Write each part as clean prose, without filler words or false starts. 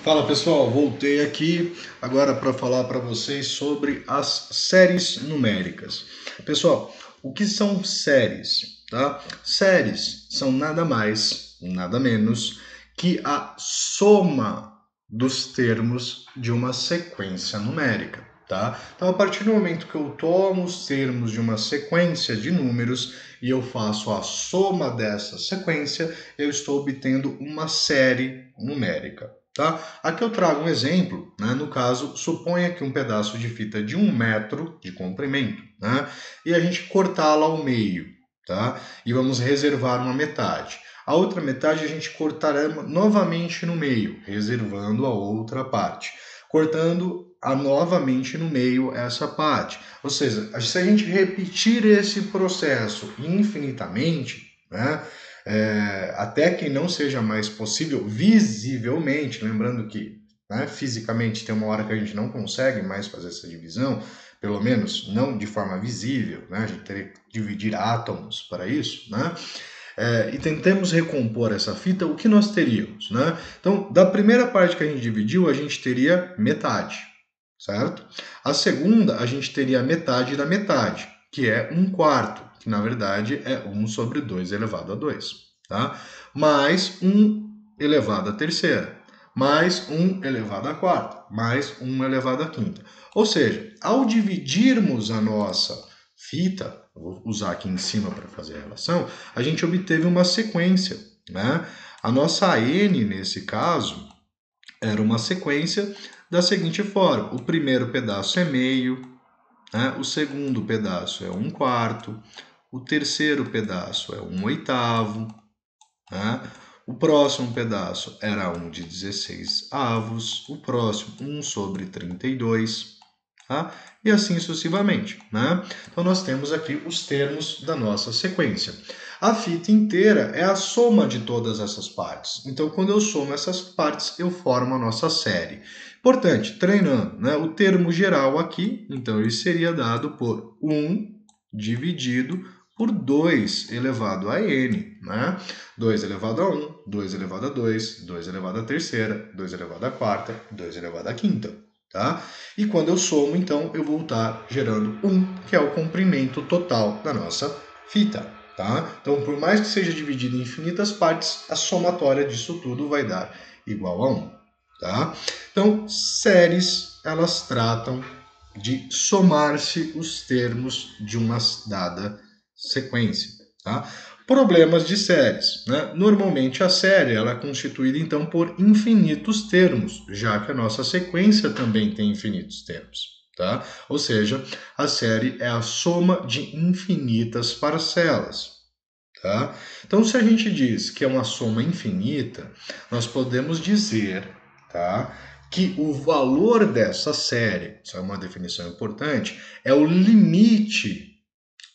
Fala pessoal, voltei aqui agora para falar para vocês sobre as séries numéricas. Pessoal, o que são séries? Tá? Séries são nada mais, nada menos que a soma dos termos de uma sequência numérica. Tá? Então, a partir do momento que eu tomo os termos de uma sequência de números e eu faço a soma dessa sequência, eu estou obtendo uma série numérica. Tá? Aqui eu trago um exemplo, né? No caso, suponha que um pedaço de fita de 1 metro de comprimento, né? E a gente cortá-la ao meio, tá? E vamos reservar uma metade. A outra metade a gente cortará novamente no meio, reservando a outra parte. Cortando novamente no meio essa parte. Ou seja, se a gente repetir esse processo infinitamente, né? Até que não seja mais possível visivelmente, lembrando que fisicamente tem uma hora que a gente não consegue mais fazer essa divisão, pelo menos não de forma visível, né? A gente teria que dividir átomos para isso, né? E tentemos recompor essa fita, o que nós teríamos, né? Então, da primeira parte que a gente dividiu, a gente teria metade, certo? A segunda, a gente teria a metade da metade, que é 1/4, que na verdade é 1 sobre 2 elevado a 2, tá? Mais 1 elevado à terceira, mais 1 elevado à quarta, mais 1 elevado à quinta. Ou seja, ao dividirmos a nossa fita, vou usar aqui em cima para fazer a relação, a gente obteve uma sequência, né? A nossa n, nesse caso, era uma sequência da seguinte forma: o primeiro pedaço é meio, né? O segundo pedaço é 1/4, o terceiro pedaço é 1/8, né? O próximo pedaço era 1/16, o próximo 1 sobre 32, tá? E assim sucessivamente, né? Então nós temos aqui os termos da nossa sequência. A fita inteira é a soma de todas essas partes. Então, quando eu somo essas partes, eu formo a nossa série. Importante, treinando, né? O termo geral aqui, então, ele seria dado por 1 dividido por 2 elevado a n, né? 2 elevado a 1, 2 elevado a 2, 2 elevado à terceira, 2 elevado à quarta, 2 elevado à quinta, tá? E quando eu somo, então, eu vou estar gerando 1, que é o comprimento total da nossa fita, tá? Então, por mais que seja dividido em infinitas partes, a somatória disso tudo vai dar igual a 1, tá? Então, séries, elas tratam de somar-se os termos de uma dada sequência, tá? Problemas de séries, né? Normalmente a série ela é constituída então por infinitos termos, já que a nossa sequência também tem infinitos termos, tá? Ou seja, a série é a soma de infinitas parcelas, tá? Então, se a gente diz que é uma soma infinita, nós podemos dizer, tá, que o valor dessa série, isso é uma definição importante, é o limite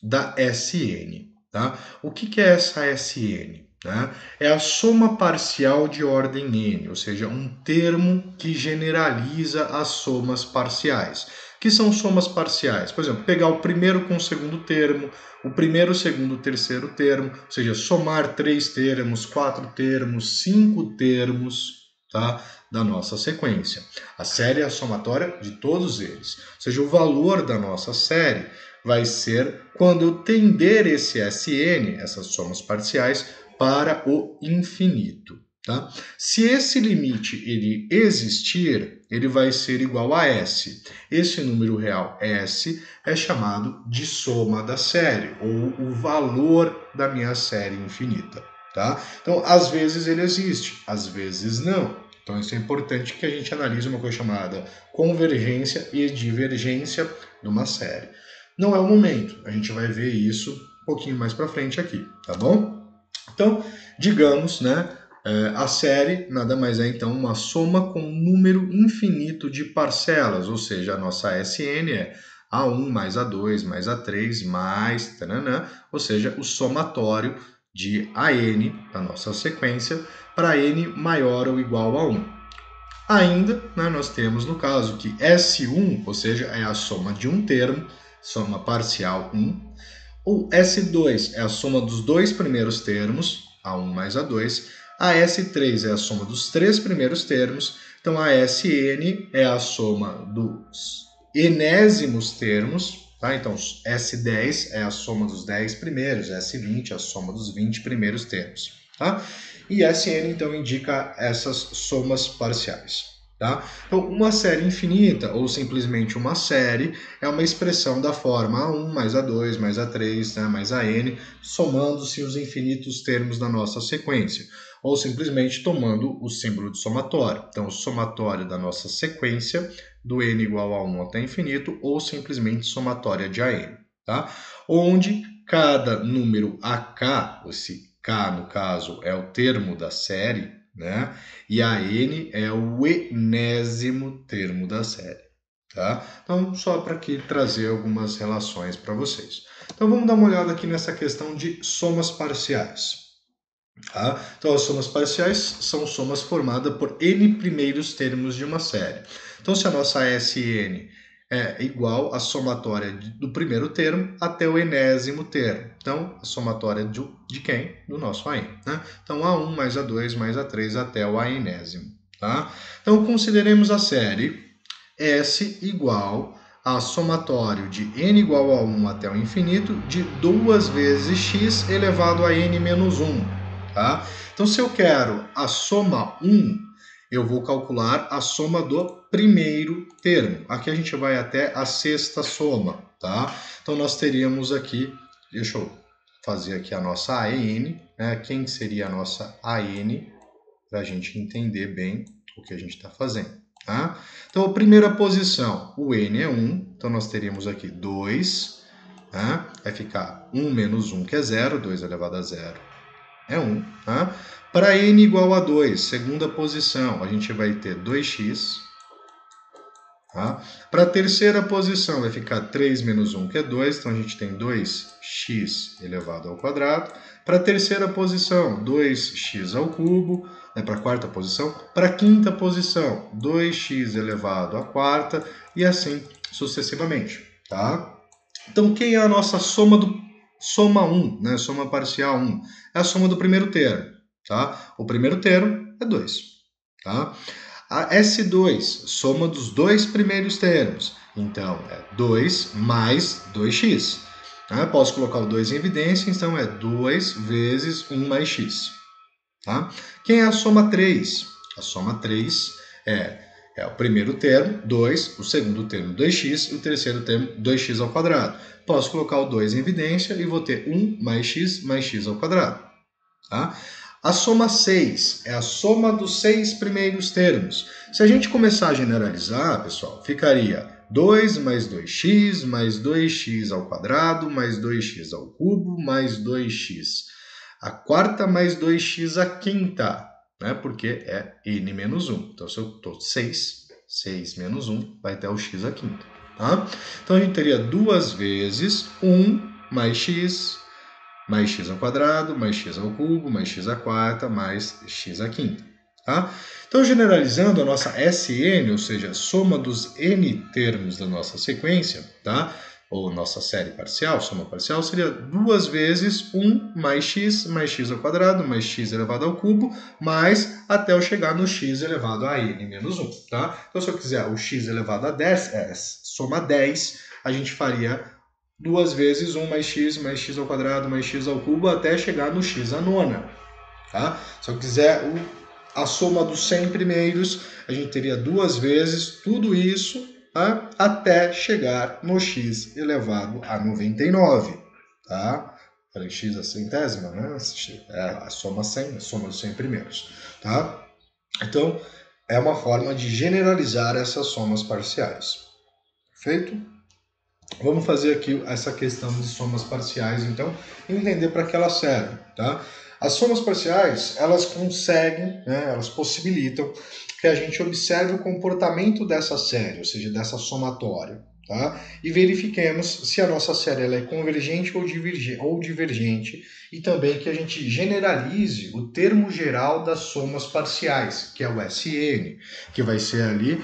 da Sn. Tá? O que é essa Sn? Né? É a soma parcial de ordem n, ou seja, um termo que generaliza as somas parciais. O que são somas parciais? Por exemplo, pegar o primeiro com o segundo termo, o primeiro, segundo, terceiro termo, ou seja, somar 3 termos, 4 termos, 5 termos, tá? Da nossa sequência. A série é a somatória de todos eles. Ou seja, o valor da nossa série vai ser quando eu tender esse Sn, essas somas parciais, para o infinito. Tá? Se esse limite ele existir, ele vai ser igual a S. Esse número real S é chamado de soma da série, ou o valor da minha série infinita. Tá? Então, às vezes ele existe, às vezes não. Então, isso é importante que a gente analise uma coisa chamada convergência e divergência de uma série. Não é o momento, a gente vai ver isso um pouquinho mais para frente aqui, tá bom? Então, digamos, né, a série nada mais é então uma soma com um número infinito de parcelas, ou seja, a nossa Sn é A1 mais A2 mais A3 mais tananã, ou seja, o somatório de AN da nossa sequência para n maior ou igual a 1. Ainda, né, nós temos no caso que S1, ou seja, é a soma de um termo, soma parcial 1. O S2 é a soma dos dois primeiros termos, A1 mais A2. A S3 é a soma dos 3 primeiros termos. Então a Sn é a soma dos enésimos termos, tá? Então S10 é a soma dos 10 primeiros, S20 é a soma dos 20 primeiros termos, tá? E Sn então indica essas somas parciais. Tá? Então, uma série infinita, ou simplesmente uma série, é uma expressão da forma A1 mais A2 mais A3, né, mais AN, somando-se os infinitos termos da nossa sequência, ou simplesmente tomando o símbolo de somatório. Então, o somatório da nossa sequência, do n igual a 1 até infinito, ou simplesmente somatória de AN. Tá? Onde cada número AK, esse K no caso é o termo da série, né? E a N é o enésimo termo da série, tá? Então, só para aqui trazer algumas relações para vocês. Então, vamos dar uma olhada aqui nessa questão de somas parciais. Tá? Então, as somas parciais são somas formadas por N primeiros termos de uma série. Então, se a nossa Sn é igual à somatória do primeiro termo até o enésimo termo. Então, a somatória de quem? Do nosso AN. Né? Então, A1 mais A2 mais A3 até o enésimo. Tá? Então, consideremos a série S igual a somatório de n igual a 1 até o infinito de 2 vezes x elevado a n menos 1. Tá? Então, se eu quero a soma 1, eu vou calcular a soma do primeiro termo. Aqui a gente vai até a sexta soma, tá? Então, nós teríamos aqui, deixa eu fazer aqui a nossa AN, né? Quem seria a nossa AN, para a gente entender bem o que a gente está fazendo, tá? Então, a primeira posição, o N é 1, então nós teríamos aqui 2, né? Vai ficar 1 menos 1, que é 0, 2 elevado a 0 é 1, tá? Para n igual a 2, segunda posição, a gente vai ter 2x. Tá? Para a terceira posição vai ficar 3 menos 1, que é 2, então a gente tem 2x elevado ao quadrado. Para a terceira posição, 2x ao cubo. Para a quarta posição. Para a quinta posição, 2x elevado à quarta, e assim sucessivamente. Tá? Então, quem é a nossa soma 1, né? Soma parcial 1? É a soma do primeiro termo. Tá? O primeiro termo é 2. Tá? A S2, soma dos dois primeiros termos. Então, é 2 mais 2x. Tá? Posso colocar o 2 em evidência, então é 2 vezes 1 mais x. Tá? Quem é a soma 3? A soma 3 é o primeiro termo, 2, o segundo termo, 2x, e o terceiro termo, 2x ao quadrado. Posso colocar o 2 em evidência e vou ter 1 mais x ao quadrado. Tá? A soma 6 é a soma dos 6 primeiros termos. Se a gente começar a generalizar, pessoal, ficaria 2 mais 2x mais 2x ao quadrado mais 2x ao cubo mais 2x a quarta mais 2x a quinta, né? Porque é n menos 1. Então, se eu estou 6 menos 1 vai ter o x a quinta. Tá? Então, a gente teria 2 vezes 1 mais x ao quadrado, mais x ao cubo, mais x à quarta, mais x à quinta. Tá? Então, generalizando, a nossa Sn, ou seja, a soma dos n termos da nossa sequência, tá? Ou nossa série parcial, soma parcial, seria 2 vezes 1 mais x ao quadrado, mais x elevado ao cubo, mais até eu chegar no x elevado a n menos 1. Tá? Então, se eu quiser o x elevado a 10, soma 10, a gente faria 2 vezes 1 mais x ao quadrado, mais x ao cubo, até chegar no x à nona. Tá? Se eu quiser a soma dos 100 primeiros, a gente teria 2 vezes tudo isso, tá? Até chegar no x elevado a 99. Tá? Para x a centésima, né? É a soma 100, a soma dos 100 primeiros. Tá? Então, é uma forma de generalizar essas somas parciais. Perfeito? Vamos fazer aqui essa questão de somas parciais, então, e entender para que elas servem, tá? As somas parciais, elas conseguem, né, elas possibilitam que a gente observe o comportamento dessa série, ou seja, dessa somatória, tá? E verifiquemos se a nossa série ela é convergente ou divergente, e também que a gente generalize o termo geral das somas parciais, que é o Sn, que vai ser ali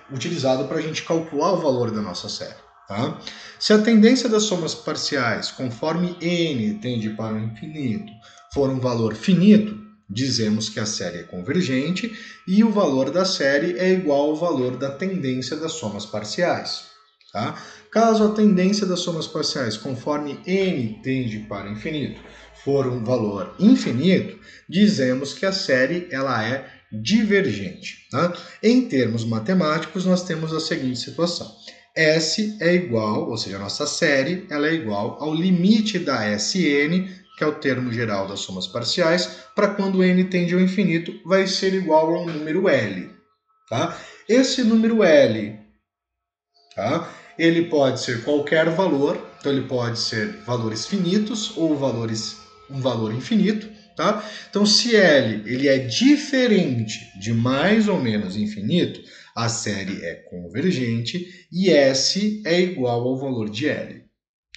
utilizado para a gente calcular o valor da nossa série. Tá? Se a tendência das somas parciais, conforme n tende para o infinito, for um valor finito, dizemos que a série é convergente e o valor da série é igual ao valor da tendência das somas parciais. Tá? Caso a tendência das somas parciais, conforme n tende para o infinito, for um valor infinito, dizemos que a série ela é divergente. Tá? Em termos matemáticos, nós temos a seguinte situação. S é igual, ou seja, a nossa série, ela é igual ao limite da Sn, que é o termo geral das somas parciais, para quando n tende ao infinito, vai ser igual a um número L. Tá? Esse número L, tá? Ele pode ser qualquer valor, então ele pode ser valores finitos ou um valor infinito. Tá? Então, se L ele é diferente de mais ou menos infinito, a série é convergente e S é igual ao valor de L.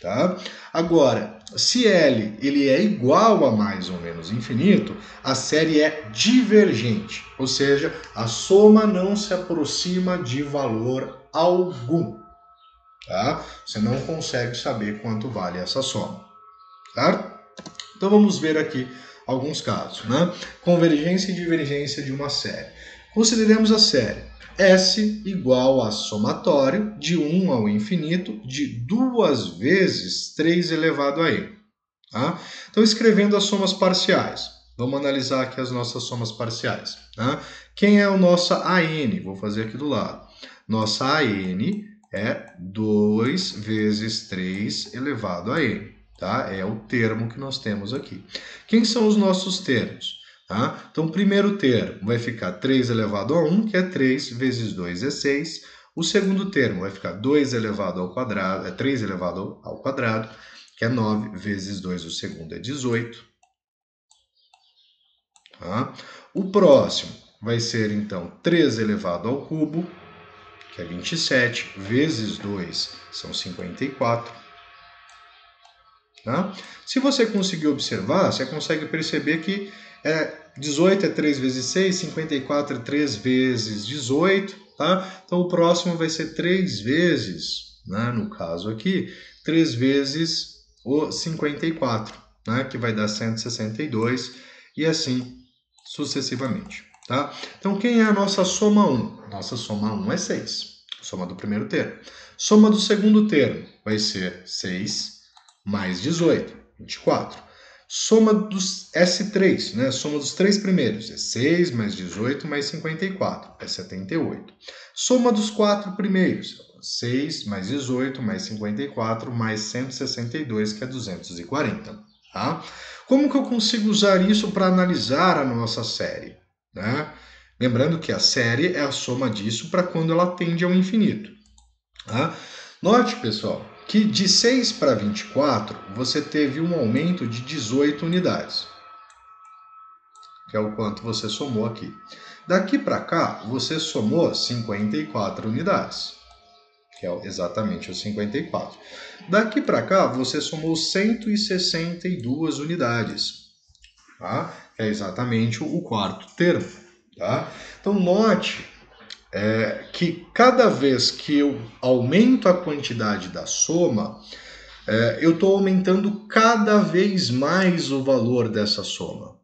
Tá? Agora, se L ele é igual a mais ou menos infinito, a série é divergente, ou seja, a soma não se aproxima de valor algum. Tá? Você não consegue saber quanto vale essa soma. Certo? Então vamos ver aqui alguns casos. Né? Convergência e divergência de uma série. Consideremos a série S igual a somatório de 1 ao infinito de 2 vezes 3 elevado a n. Tá? Então, escrevendo as somas parciais. Vamos analisar aqui as nossas somas parciais. Tá? Quem é o nossa AN? Vou fazer aqui do lado. Nossa AN é 2 vezes 3 elevado a n. Tá? É o termo que nós temos aqui. Quem são os nossos termos? Tá? Então, o primeiro termo vai ficar 3 elevado a 1, que é 3 vezes 2 é 6. O segundo termo vai ficar 2 elevado ao quadrado, é 3 elevado ao quadrado, que é 9 vezes 2, o segundo é 18. Tá? O próximo vai ser, então, 3 elevado ao cubo, que é 27, vezes 2 são 54. Tá? Se você conseguir observar, você consegue perceber que 18 é 3 vezes 6, 54 é 3 vezes 18. Tá? Então o próximo vai ser 3 vezes, né, no caso aqui, 3 vezes o 54, né, que vai dar 162 e assim sucessivamente. Tá? Então quem é a nossa soma 1? Nossa soma 1 é 6, soma do primeiro termo. Soma do segundo termo vai ser 6 mais 18, 24. Soma dos S3, né? Soma dos três primeiros, é 6 mais 18 mais 54, é 78. Soma dos quatro primeiros, 6 mais 18 mais 54 mais 162, que é 240. Tá? Como que eu consigo usar isso para analisar a nossa série? Né? Lembrando que a série é a soma disso para quando ela tende ao infinito. Tá? Note, pessoal, que de 6 para 24, você teve um aumento de 18 unidades, que é o quanto você somou aqui. Daqui para cá, você somou 54 unidades, que é exatamente os 54. Daqui para cá, você somou 162 unidades, tá? Que é exatamente o quarto termo. Tá? Então, note que cada vez que eu aumento a quantidade da soma, eu estou aumentando cada vez mais o valor dessa soma.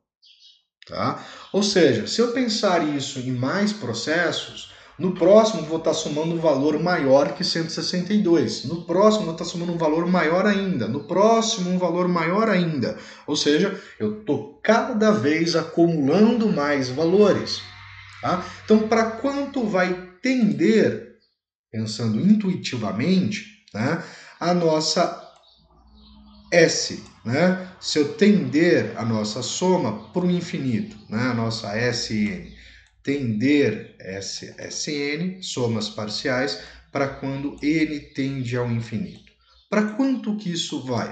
Tá? Ou seja, se eu pensar isso em mais processos, no próximo vou estar somando um valor maior que 162. No próximo vou estar somando um valor maior ainda. No próximo um valor maior ainda. Ou seja, eu estou cada vez acumulando mais valores. Tá? Então, para quanto vai tender, pensando intuitivamente, né, a nossa S, né? Se eu tender a nossa soma para o infinito, né, a nossa Sn, tender Sn, somas parciais, para quando n tende ao infinito. Para quanto que isso vai?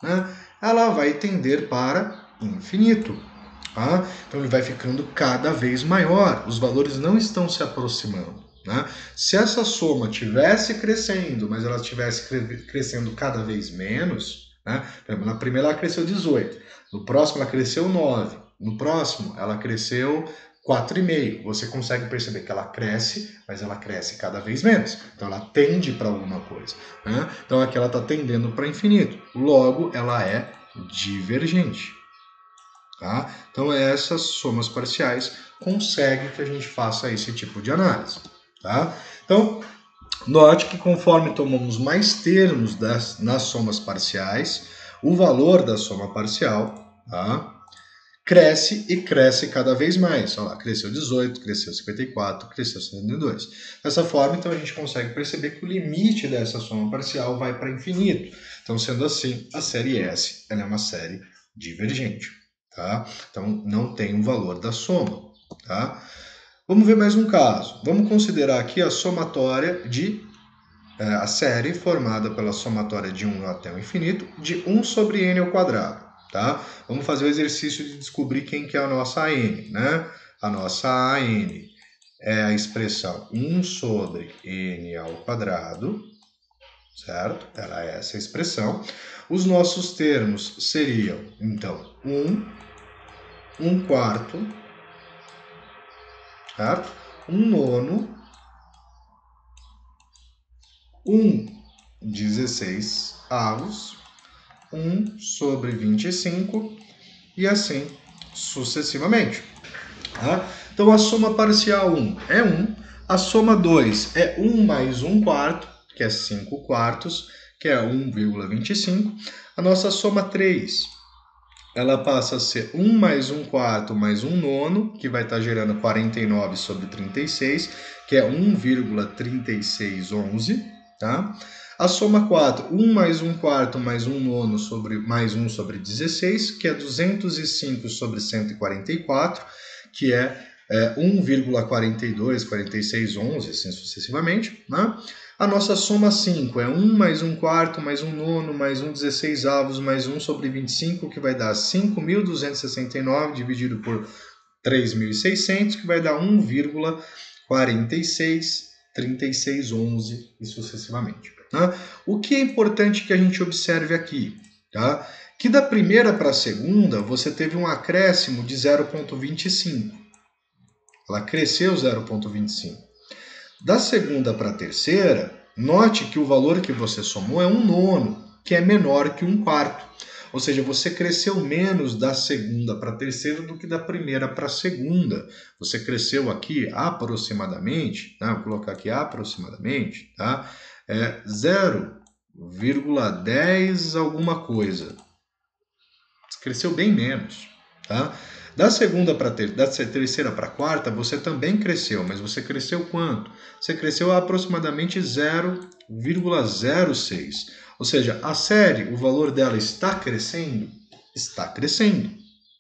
Né? Ela vai tender para infinito. Tá? Então ele vai ficando cada vez maior, os valores não estão se aproximando. Né? Se essa soma tivesse crescendo, mas ela estivesse crescendo cada vez menos, né? Na primeira ela cresceu 18, no próximo ela cresceu 9, no próximo ela cresceu 4,5. Você consegue perceber que ela cresce, mas ela cresce cada vez menos. Então ela tende para alguma coisa. Né? Então aqui ela está tendendo para infinito. Logo, ela é divergente. Tá? Então, essas somas parciais conseguem que a gente faça esse tipo de análise. Tá? Então, note que conforme tomamos mais termos nas somas parciais, o valor da soma parcial, tá, cresce e cresce cada vez mais. Olha lá, cresceu 18, cresceu 54, cresceu 72. Dessa forma, então, a gente consegue perceber que o limite dessa soma parcial vai para infinito. Então, sendo assim, a série S ela é uma série divergente. Tá? Então, não tem um valor da soma. Tá? Vamos ver mais um caso. Vamos considerar aqui a somatória de a série formada pela somatória de 1 até o infinito de 1 sobre n ao quadrado. Tá? Vamos fazer o exercício de descobrir quem que é a nossa AN. Né? A nossa AN é a expressão 1 sobre n ao quadrado, certo? Ela é essa expressão. Os nossos termos seriam, então, 1 quarto, certo? 1 nono, 1/16 avos, 1 sobre 25 e assim sucessivamente. Tá? Então a soma parcial 1 é 1, a soma 2 é 1 mais 1 quarto, que é 5 quartos, que é 1,25. A nossa soma 3, ela passa a ser 1 mais 1 quarto mais 1 nono, que vai estar gerando 49 sobre 36, que é 1,3611. Tá? A soma 4, 1 mais 1 quarto mais 1 nono sobre mais 1 sobre 16, que é 205 sobre 144, que é 1,42, 46, 11, assim sucessivamente. Né? A nossa soma 5 é 1 mais 1 quarto mais 1 nono mais 1 16 avos mais 1 sobre 25, que vai dar 5.269 dividido por 3.600, que vai dar 1,46, 36, 11 e sucessivamente. Tá? O que é importante que a gente observe aqui? Tá? Que da primeira para a segunda você teve um acréscimo de 0,25. Ela cresceu 0,25. Da segunda para a terceira, note que o valor que você somou é 1 nono, que é menor que 1 quarto. Ou seja, você cresceu menos da segunda para a terceira do que da primeira para a segunda. Você cresceu aqui aproximadamente, tá? Vou colocar aqui aproximadamente, tá? 0,10 alguma coisa. Você cresceu bem menos, tá? Da terceira para a quarta, você também cresceu, mas você cresceu quanto? Você cresceu aproximadamente 0,06. Ou seja, a série, o valor dela está crescendo? Está crescendo.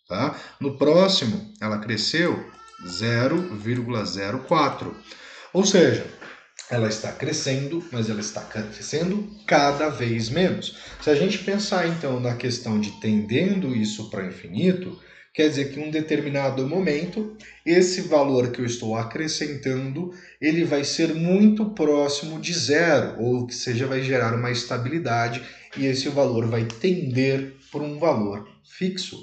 Tá? No próximo, ela cresceu 0,04. Ou seja, ela está crescendo, mas ela está crescendo cada vez menos. Se a gente pensar então na questão de tendendo isso para o infinito, quer dizer que em um determinado momento, esse valor que eu estou acrescentando, ele vai ser muito próximo de zero, ou que seja, vai gerar uma estabilidade e esse valor vai tender para um valor fixo,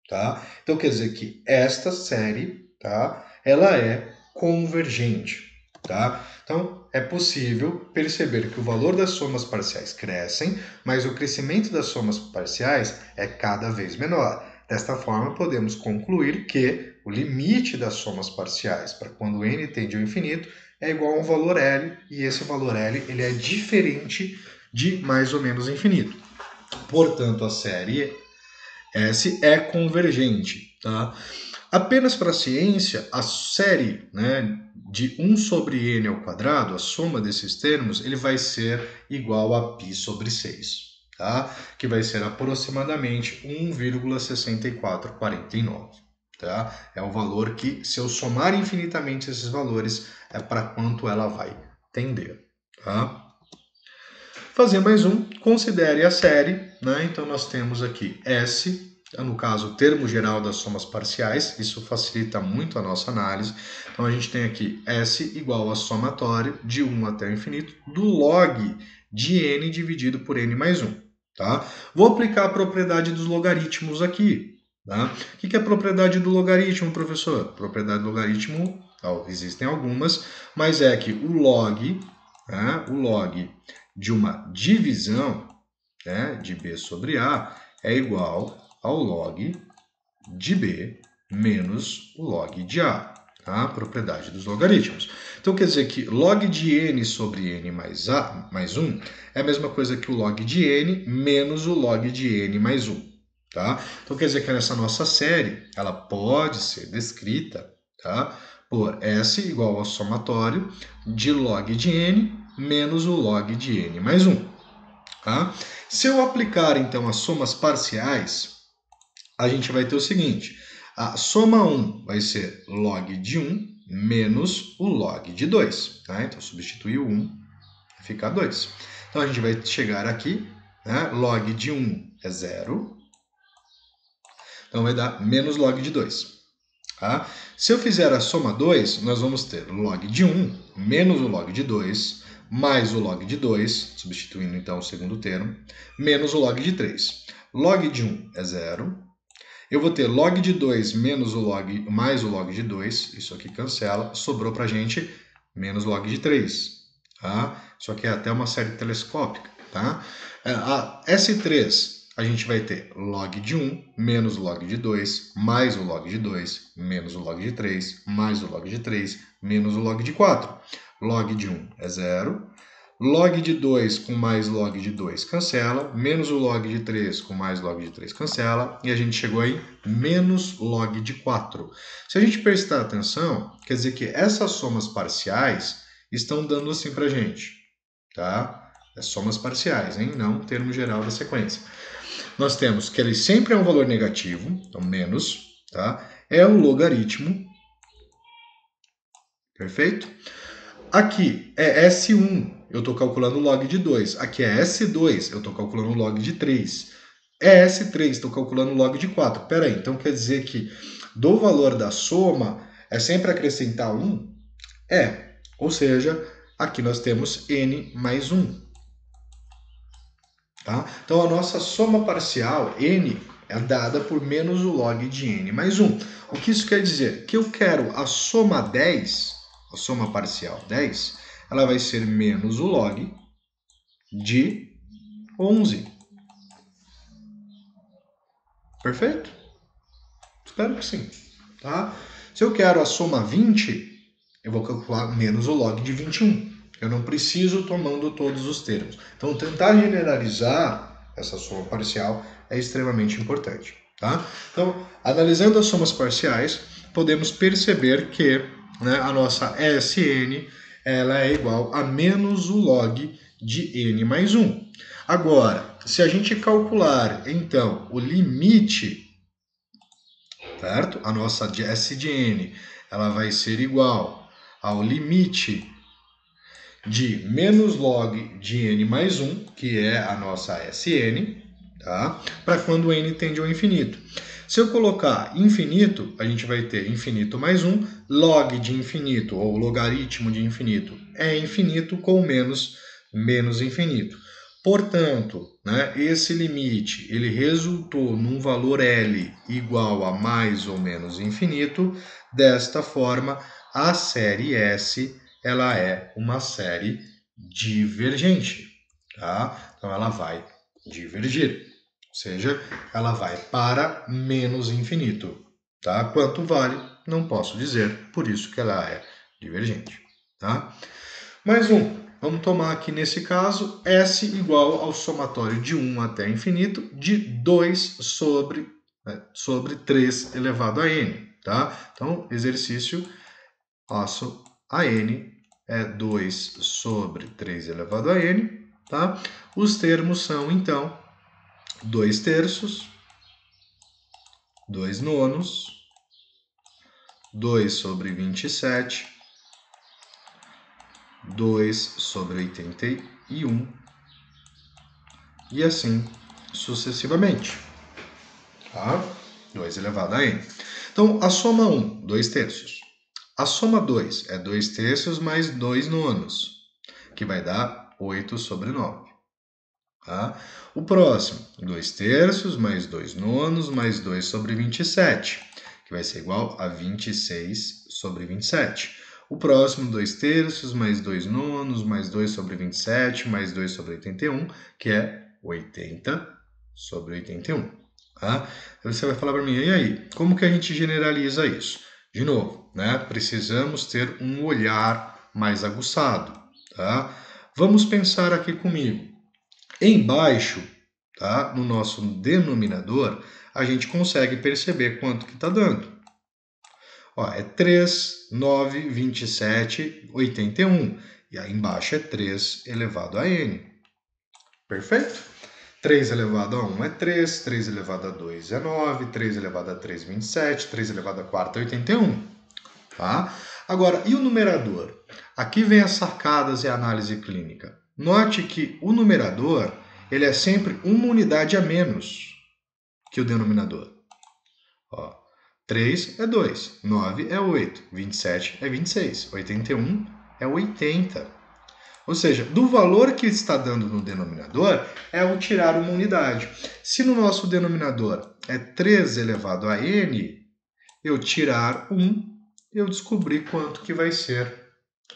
tá? Então quer dizer que esta série, tá? Ela é convergente, tá? Então é possível perceber que o valor das somas parciais crescem, mas o crescimento das somas parciais é cada vez menor. Desta forma, podemos concluir que o limite das somas parciais para quando n tende ao infinito é igual a um valor L, e esse valor L ele é diferente de mais ou menos infinito. Portanto, a série S é convergente. Tá? Apenas para a ciência, a série, né, de 1 sobre n ao quadrado, a soma desses termos, ele vai ser igual a π sobre 6. Tá? Que vai ser aproximadamente 1,6449. Tá? É o valor que, se eu somar infinitamente esses valores, é para quanto ela vai tender. Tá? Fazer mais um, considere a série, né? Então nós temos aqui S, no caso o termo geral das somas parciais, isso facilita muito a nossa análise. Então a gente tem aqui S igual a somatório de 1 até o infinito do log de n dividido por n mais 1. Tá? Vou aplicar a propriedade dos logaritmos aqui. Tá? O que é a propriedade do logaritmo, professor? Propriedade do logaritmo, existem algumas, mas é que o log de uma divisão, né, de b sobre a é igual ao log de B menos o log de A, tá? Propriedade dos logaritmos. Então quer dizer que log de n sobre n mais A mais 1 é a mesma coisa que o log de n menos o log de n mais 1. Tá? Então quer dizer que essa nossa série ela pode ser descrita, tá, por S igual ao somatório de log de n menos o log de n mais 1. Tá? Se eu aplicar então as somas parciais, a gente vai ter o seguinte: a soma 1 vai ser log de 1 menos o log de 2. Tá? Então substituir o 1 vai ficar 2. Então a gente vai chegar aqui, né? Log de 1 é 0. Então vai dar menos log de 2. Tá? Se eu fizer a soma 2, nós vamos ter log de 1 menos o log de 2, mais o log de 2, substituindo então o segundo termo, menos o log de 3. Log de 1 é 0. Eu vou ter log de 2 menos o log, mais o log de 2, isso aqui cancela, sobrou para a gente menos log de 3. Tá? Isso aqui é até uma série telescópica. Tá? A S3, a gente vai ter log de 1 menos o log de 2, mais o log de 2, menos o log de 3, mais o log de 3, menos o log de 4. Log de 1 é 0. Log de 2 com mais log de 2 cancela, menos o log de 3 com mais log de 3 cancela, e a gente chegou aí menos log de 4. Se a gente prestar atenção, quer dizer que essas somas parciais estão dando assim pra gente, tá? É somas parciais, hein? Não o termo geral da sequência. Nós temos que ele sempre é um valor negativo, então menos, tá? É um logaritmo, perfeito? Aqui é S1, eu estou calculando o log de 2. Aqui é S2, eu estou calculando o log de 3. É S3, estou calculando o log de 4. Pera aí, então quer dizer que do valor da soma é sempre acrescentar 1? É, ou seja, aqui nós temos n mais 1. Tá? Então a nossa soma parcial, n, é dada por menos o log de n mais 1. O que isso quer dizer? Que eu quero a soma 10... a soma parcial 10, ela vai ser menos o log de 11. Perfeito? Espero que sim. Tá? Se eu quero a soma 20, eu vou calcular menos o log de 21. Eu não preciso tomando todos os termos. Então, tentar generalizar essa soma parcial é extremamente importante. Tá? Então, analisando as somas parciais, podemos perceber que, né, a nossa Sn ela é igual a menos o log de n mais 1. Agora, se a gente calcular, então, o limite, certo? A nossa S de n ela vai ser igual ao limite de menos log de n mais 1, que é a nossa Sn, tá? Para quando n tende ao infinito. Se eu colocar infinito, a gente vai ter infinito mais 1, log de infinito, ou logaritmo de infinito, é infinito com menos infinito. Portanto, né, esse limite ele resultou num valor L igual a mais ou menos infinito. Desta forma, a série S ela é uma série divergente. Tá? Então, ela vai divergir. Ou seja, ela vai para menos infinito. Tá? Quanto vale? Não posso dizer, por isso que ela é divergente. Tá? Mais um. Vamos tomar aqui nesse caso S igual ao somatório de 1 até infinito de 2 sobre 3 elevado a n. Tá? Então, exercício, passo a n é 2 sobre 3 elevado a n. Tá? Os termos são, então, 2 terços, 2 nonos, 2 sobre 27, 2 sobre 81 e assim sucessivamente. Tá? 2 elevado a n. Então, a soma 1, 2 terços. A soma 2 é 2 terços mais 2 nonos, que vai dar 8 sobre 9. Tá? O próximo, 2 terços mais 2 nonos mais 2 sobre 27, que vai ser igual a 26 sobre 27. O próximo, 2 terços mais 2 nonos mais 2 sobre 27 mais 2 sobre 81, que é 80 sobre 81. Tá? Aí você vai falar para mim, e aí, como que a gente generaliza isso? De novo, né? Precisamos ter um olhar mais aguçado, tá? Vamos pensar aqui comigo. Embaixo, tá? No nosso denominador, a gente consegue perceber quanto que está dando. Ó, é 3, 9, 27, 81. E aí embaixo é 3 elevado a n. Perfeito? 3 elevado a 1 é 3, 3 elevado a 2 é 9, 3 elevado a 3 é 27, 3 elevado a 4 é 81. Tá? Agora, e o numerador? Aqui vem as sacadas e a análise clínica. Note que o numerador ele é sempre uma unidade a menos que o denominador. Ó, 3 é 2, 9 é 8, 27 é 26, 81 é 80. Ou seja, do valor que está dando no denominador é o tirar uma unidade. Se no nosso denominador é 3 elevado a n, eu tirar 1, eu descobri quanto que vai ser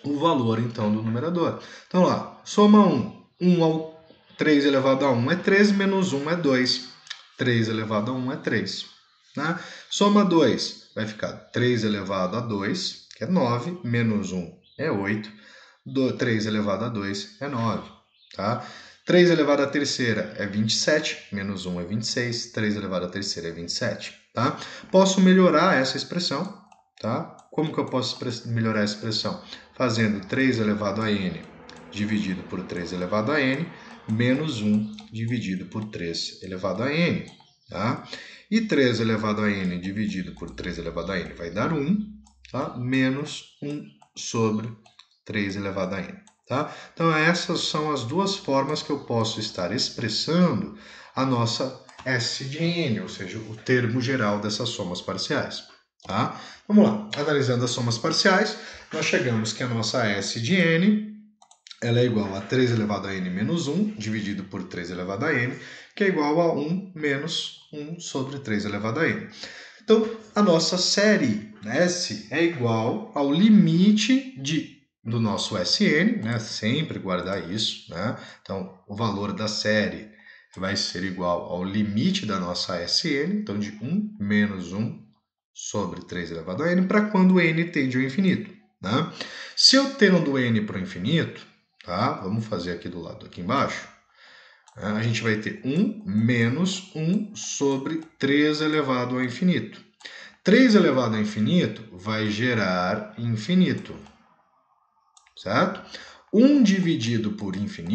o valor então do numerador. Então lá, soma 1. 1 ao 3 elevado a 1 é 3, menos 1 é 2. 3 elevado a 1 é 3. Né? Soma 2, vai ficar 3 elevado a 2, que é 9, menos 1 é 8. 3 elevado a 2 é 9. Tá? 3 elevado à terceira é 27, menos 1 é 26, 3 elevado à terceira é 27. Tá? Posso melhorar essa expressão. Tá? Como que eu posso melhorar a expressão? Fazendo 3 elevado a n dividido por 3 elevado a n, menos 1 dividido por 3 elevado a n. Tá? E 3 elevado a n dividido por 3 elevado a n vai dar 1, tá? Menos 1 sobre 3 elevado a n. Tá? Então, essas são as duas formas que eu posso estar expressando a nossa S de n, ou seja, o termo geral dessas somas parciais. Tá? Vamos lá, analisando as somas parciais, nós chegamos que a nossa S de n ela é igual a 3 elevado a n menos 1, dividido por 3 elevado a n, que é igual a 1 menos 1 sobre 3 elevado a n. Então, a nossa série S é igual ao limite do nosso Sn, né? Sempre guardar isso, né? Então, o valor da série vai ser igual ao limite da nossa Sn, então de 1 menos 1 sobre 3 elevado a n, para quando n tende ao infinito. Né? Se eu tendo n para o infinito, tá? Vamos fazer aqui do lado aqui embaixo, a gente vai ter 1 menos 1 sobre 3 elevado ao infinito. 3 elevado ao infinito vai gerar infinito, certo? 1 dividido por infinito,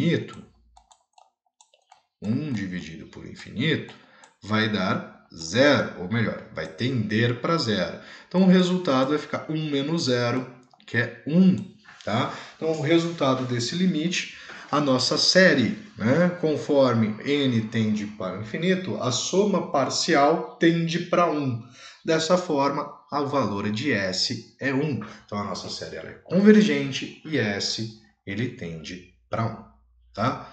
vai dar 0, ou melhor, vai tender para 0. Então, o resultado vai ficar 1 menos 0, que é 1. Tá? Então, o resultado desse limite, a nossa série, né, conforme n tende para o infinito, a soma parcial tende para 1. Dessa forma, o valor de S é 1. Então, a nossa série ela é convergente e S ele tende para 1. Tá?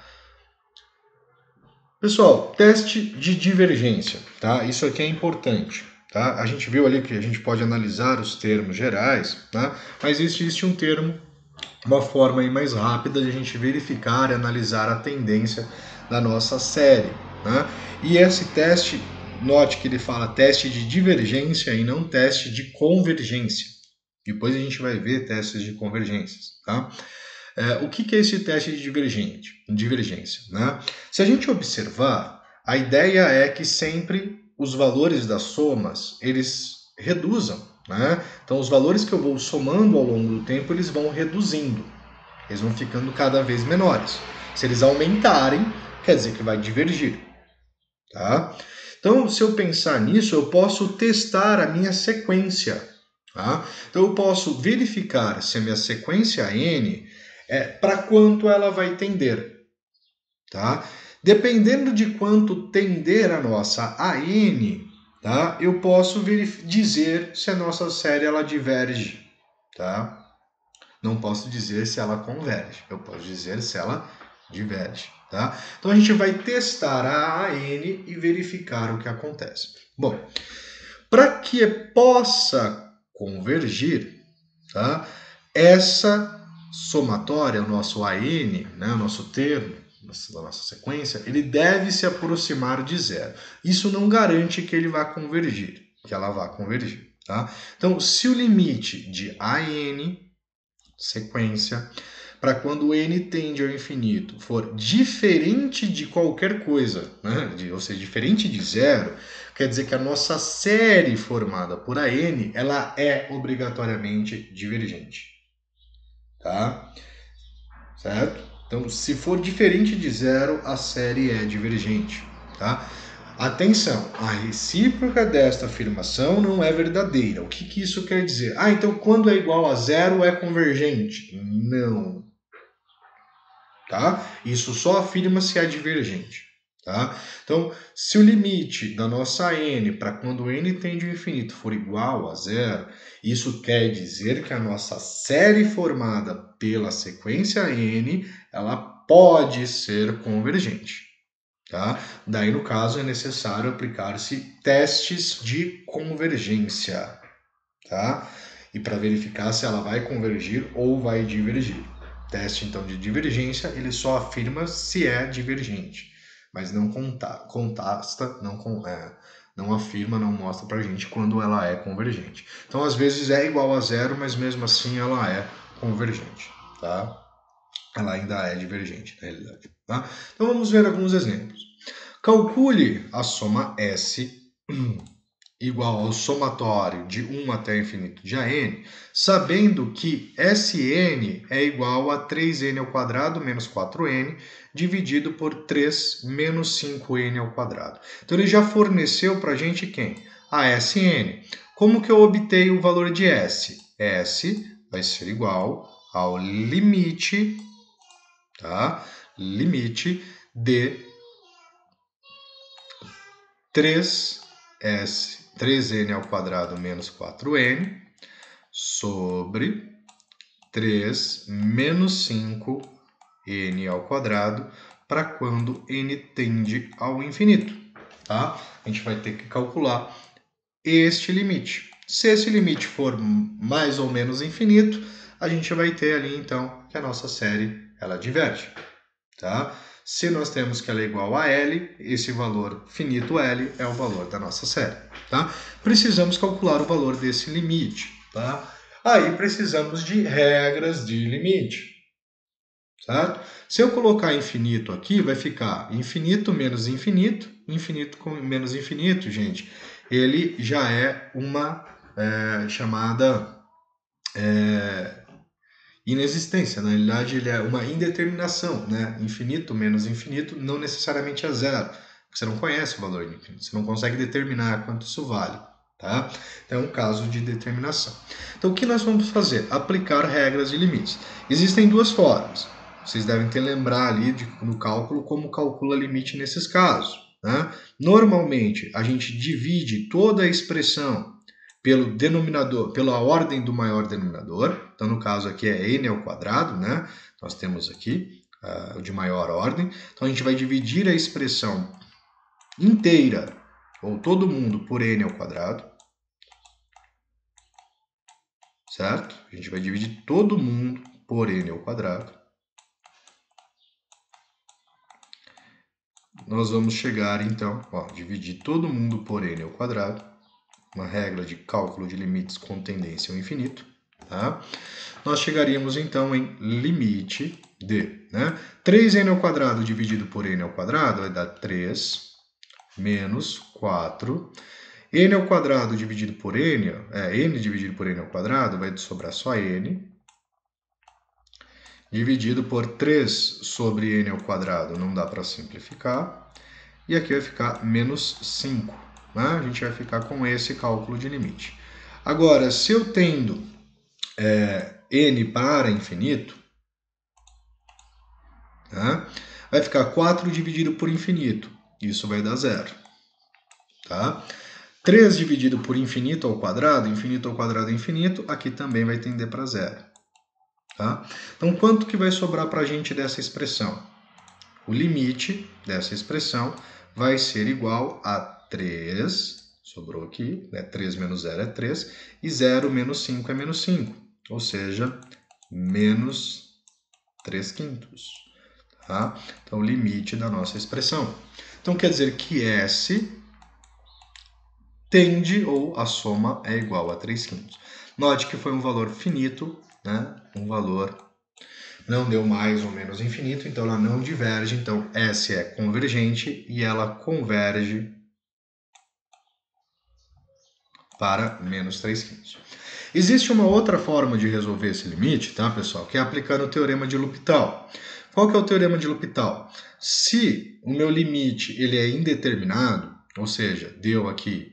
Pessoal, teste de divergência, tá? Isso aqui é importante, tá? A gente viu ali que a gente pode analisar os termos gerais, tá? Mas existe um termo, uma forma aí mais rápida de a gente verificar e analisar a tendência da nossa série, né? E esse teste, note que ele fala teste de divergência e não teste de convergência. Depois a gente vai ver testes de convergências, tá? O que é esse teste de divergência? Né? Se a gente observar, a ideia é que sempre os valores das somas, eles reduzam. Né? Então, os valores que eu vou somando ao longo do tempo, eles vão reduzindo. Eles vão ficando cada vez menores. Se eles aumentarem, quer dizer que vai divergir. Tá? Então, se eu pensar nisso, eu posso testar a minha sequência. Tá? Então, eu posso verificar se a minha sequência n para quanto ela vai tender. Tá? Dependendo de quanto tender a nossa AN, tá? Eu posso dizer se a nossa série ela diverge. Tá? Não posso dizer se ela converge, eu posso dizer se ela diverge. Tá? Então a gente vai testar a AN e verificar o que acontece. Bom, para que possa convergir, tá? Essa somatória, o nosso AN, né, o nosso termo, da nossa sequência, ele deve se aproximar de zero. Isso não garante que ele vá convergir, que ela vá convergir. Tá? Então, se o limite de AN, sequência, para quando n tende ao infinito for diferente de qualquer coisa, né? Ou seja, diferente de zero, quer dizer que a nossa série formada por AN, ela é obrigatoriamente divergente. Tá? Certo? Então, se for diferente de zero, a série é divergente. Tá? Atenção, a recíproca desta afirmação não é verdadeira. O que isso quer dizer? Então quando é igual a zero é convergente? Não. Tá? Isso só afirma se é divergente. Tá? Então, se o limite da nossa n para quando n tende ao infinito for igual a zero, isso quer dizer que a nossa série formada pela sequência n, ela pode ser convergente. Tá? Daí, no caso, é necessário aplicar-se testes de convergência. Tá? E para verificar se ela vai convergir ou vai divergir. Teste, então, de divergência, ele só afirma se é divergente, mas não não afirma, não mostra para a gente quando ela é convergente. Então, às vezes é igual a zero, mas mesmo assim ela é convergente. Tá? Ela ainda é divergente, na realidade. Tá? Então, vamos ver alguns exemplos. Calcule a soma S igual ao somatório de 1 até o infinito de AN, sabendo que Sn é igual a 3n ao quadrado menos 4n dividido por 3 menos 5n ao quadrado. Então ele já forneceu para a gente quem? A Sn. Como que eu obtenho o valor de S? S vai ser igual ao limite, tá? Limite de 3n ao quadrado menos 4n sobre 3 menos 5n ao quadrado para quando n tende ao infinito. Tá? A gente vai ter que calcular este limite. Se esse limite for mais ou menos infinito, a gente vai ter ali então que a nossa série ela diverge. Tá? Se nós temos que ela é igual a L, esse valor finito L é o valor da nossa série. Tá? Precisamos calcular o valor desse limite. Tá? Aí precisamos de regras de limite. Certo? Se eu colocar infinito aqui, vai ficar infinito menos infinito, infinito com menos infinito, gente. Ele já é uma chamada inexistência. Na realidade, ele é uma indeterminação, né? Infinito menos infinito não necessariamente é zero, porque você não conhece o valor do infinito, você não consegue determinar quanto isso vale, tá? Então, é um caso de determinação. Então, o que nós vamos fazer? Aplicar regras de limites. Existem duas formas. Vocês devem ter lembrar ali no cálculo como calcula limite nesses casos, né? Normalmente, a gente divide toda a expressão pelo denominador, pela ordem do maior denominador. Então, no caso aqui é n ao quadrado, né? Nós temos aqui o de maior ordem. Então, a gente vai dividir a expressão inteira, ou todo mundo, por n ao quadrado. Certo? A gente vai dividir todo mundo por n ao quadrado. Nós vamos chegar, então, dividir todo mundo por n ao quadrado. Uma regra de cálculo de limites com tendência ao infinito. Tá? Nós chegaríamos então em limite de 3n ao quadrado dividido por n ao quadrado vai dar 3 menos 4. N ao quadrado dividido por n, n dividido por n ao quadrado vai sobrar só n. Dividido por 3 sobre n ao quadrado não dá para simplificar. E aqui vai ficar menos 5. Né? A gente vai ficar com esse cálculo de limite. Agora, se eu tendo n para infinito, vai ficar 4 dividido por infinito. Isso vai dar 0. Tá? 3 dividido por infinito ao quadrado é infinito, aqui também vai tender para 0. Tá? Então, quanto que vai sobrar para a gente dessa expressão? O limite dessa expressão vai ser igual a 3, sobrou aqui, 3 menos 0 é 3, e 0 menos 5 é menos 5, ou seja, menos 3 quintos. Tá? Então, o limite da nossa expressão. Então, quer dizer que S tende ou a soma é igual a 3/5. Note que foi um valor finito, né? Um valor não deu mais ou menos infinito, então ela não diverge. Então, S é convergente e ela converge para menos 3/5. Existe uma outra forma de resolver esse limite, tá, pessoal? Que é aplicando o teorema de L'Hopital. Qual que é o teorema de L'Hopital? Se o meu limite ele é indeterminado, ou seja, deu aqui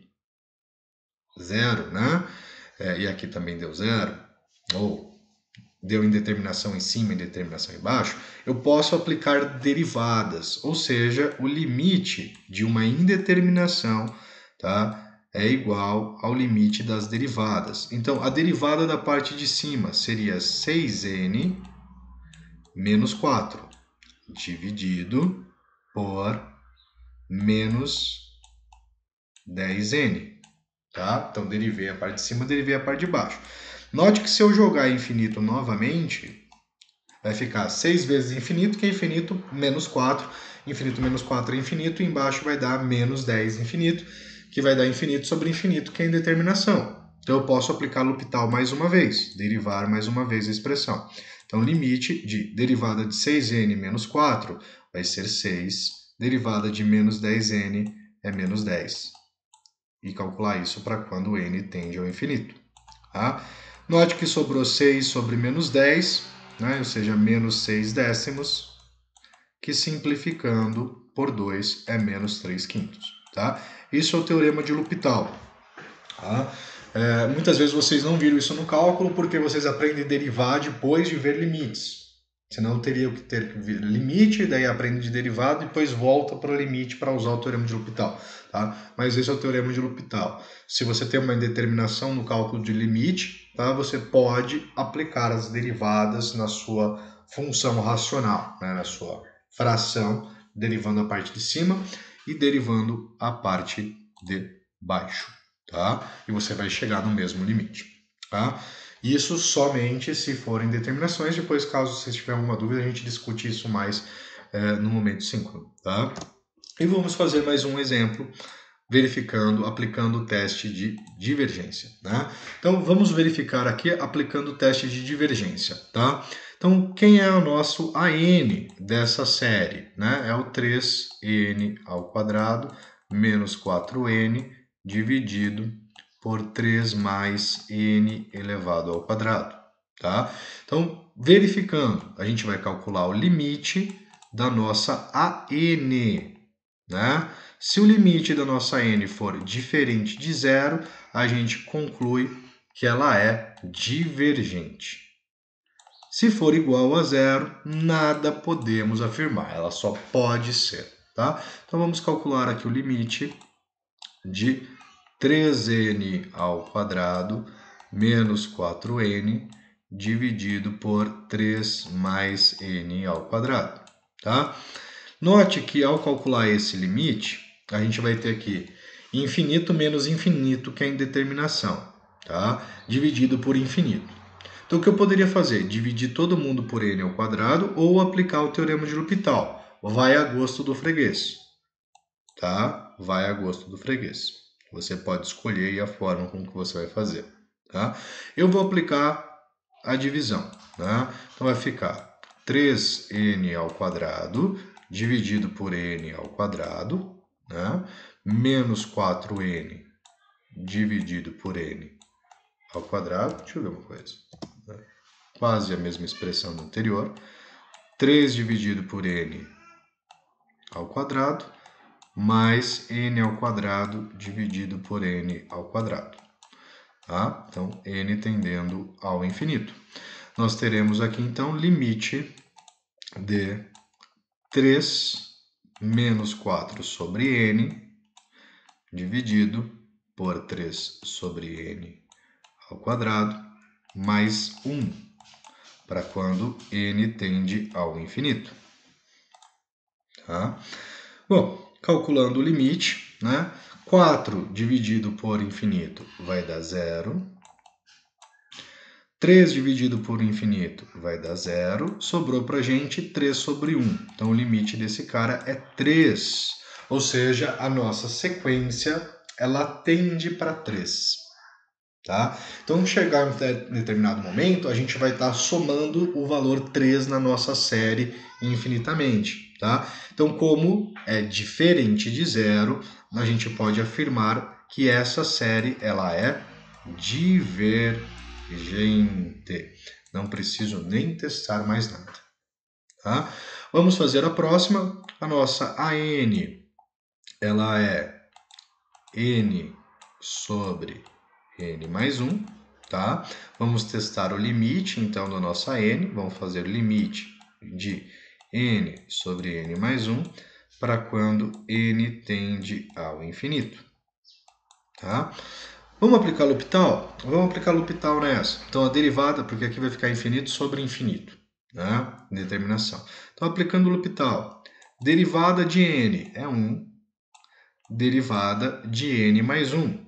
0, né? E aqui também deu 0, ou deu indeterminação em cima e indeterminação embaixo, eu posso aplicar derivadas, ou seja, o limite de uma indeterminação, tá? É igual ao limite das derivadas. Então, a derivada da parte de cima seria 6n menos 4, dividido por menos 10n. Tá? Então, derivei a parte de cima, derivei a parte de baixo. Note que se eu jogar infinito novamente, vai ficar 6 vezes infinito, que é infinito menos 4. Infinito menos 4 é infinito, e embaixo vai dar menos 10 infinito, que vai dar infinito sobre infinito, que é indeterminação. Então, eu posso aplicar L'Hopital mais uma vez, derivar mais uma vez a expressão. Então, limite de derivada de 6n menos 4 vai ser 6, derivada de menos 10n é menos 10. E calcular isso para quando n tende ao infinito. Tá? Note que sobrou 6 sobre menos 10, né? Ou seja, menos 6 décimos, que simplificando por 2 é menos 3/5. Tá? Isso é o teorema de L'Hopital. Tá? Muitas vezes vocês não viram isso no cálculo porque vocês aprendem a derivar depois de ver limites. Senão teria que ter que ver limite, daí aprende de derivado e depois volta para o limite para usar o teorema de L'Hopital. Tá? Mas esse é o teorema de L'Hopital. Se você tem uma indeterminação no cálculo de limite, tá? Você pode aplicar as derivadas na sua função racional, né? Na sua fração, derivando a parte de cima e derivando a parte de baixo. Tá? E você vai chegar no mesmo limite. Tá? Isso somente se forem determinações. Depois, caso vocês tiverem alguma dúvida, a gente discute isso mais no momento síncrono. Tá? E vamos fazer mais um exemplo, aplicando o teste de divergência. Né? Então, vamos verificar aqui aplicando o teste de divergência. Tá? Então, quem é o nosso AN dessa série? Né? É o 3n ao quadrado menos 4n dividido por 3 mais n elevado ao quadrado. Tá? Então, verificando, a gente vai calcular o limite da nossa AN. Né? Se o limite da nossa n for diferente de zero, a gente conclui que ela é divergente. Se for igual a zero, nada podemos afirmar, ela só pode ser. Tá? Então, vamos calcular aqui o limite de 3n ao quadrado menos 4n dividido por 3 mais n ao quadrado. Tá? Note que ao calcular esse limite, a gente vai ter aqui infinito menos infinito, que é a indeterminação, tá? Dividido por infinito. Então, o que eu poderia fazer? Dividir todo mundo por n ao quadrado ou aplicar o teorema de L'Hopital. Vai a gosto do freguês. Tá? Vai a gosto do freguês. Você pode escolher a forma como que você vai fazer. Tá? Eu vou aplicar a divisão. Tá? Então, vai ficar 3n ao quadrado dividido por n ao quadrado, né? Menos 4n dividido por n ao quadrado. Deixa eu ver uma coisa. Quase a mesma expressão do anterior. 3 dividido por n ao quadrado mais n ao quadrado dividido por n ao quadrado. Tá? Então, n tendendo ao infinito. Nós teremos aqui, então, limite de 3 menos 4 sobre n dividido por 3 sobre n ao quadrado mais 1, para quando n tende ao infinito. Tá? Bom, calculando o limite, né? 4 dividido por infinito vai dar 0. 3 dividido por infinito vai dar 0, sobrou para a gente 3 sobre 1. Então, o limite desse cara é 3. Ou seja, a nossa sequência, ela tende para 3. Tá? Então, chegar em determinado momento, a gente vai estar somando o valor 3 na nossa série infinitamente. Tá? Então, como é diferente de 0, a gente pode afirmar que essa série ela é divergente. Não preciso nem testar mais nada. Tá? Vamos fazer a próxima. A nossa AN ela é N sobre N mais 1. Tá? Vamos testar o limite, então, da nossa N. Vamos fazer o limite de N sobre N mais 1 para quando N tende ao infinito. Tá? Vamos aplicar L'Hopital? Vamos aplicar L'Hopital nessa. Então, a derivada, porque aqui vai ficar infinito sobre infinito. Né? Determinação. Então, aplicando L'Hopital. Derivada de N é 1. Derivada de N mais 1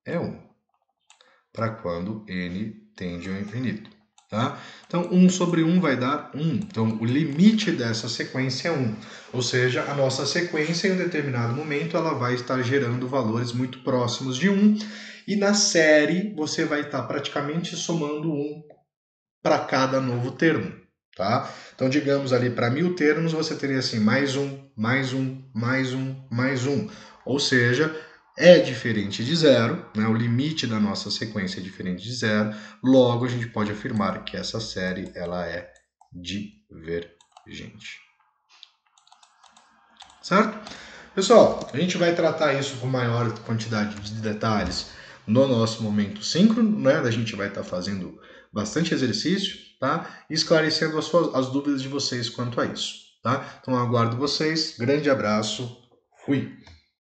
é 1. Para quando N tende ao infinito. Tá? Então, 1 sobre 1 vai dar 1. Então, o limite dessa sequência é 1. Ou seja, a nossa sequência, em um determinado momento, ela vai estar gerando valores muito próximos de 1. E na série, você vai estar praticamente somando 1 para cada novo termo. Tá? Então, digamos ali, para 1000 termos, você teria assim, mais 1, mais 1, mais 1, mais 1. Ou seja, é diferente de 0, né? O limite da nossa sequência é diferente de 0, logo a gente pode afirmar que essa série ela é divergente. Certo? Pessoal, a gente vai tratar isso com maior quantidade de detalhes no nosso momento síncrono, né? A gente vai estar fazendo bastante exercício, tá? E esclarecendo as dúvidas de vocês quanto a isso, tá? Então, eu aguardo vocês. Grande abraço. Fui!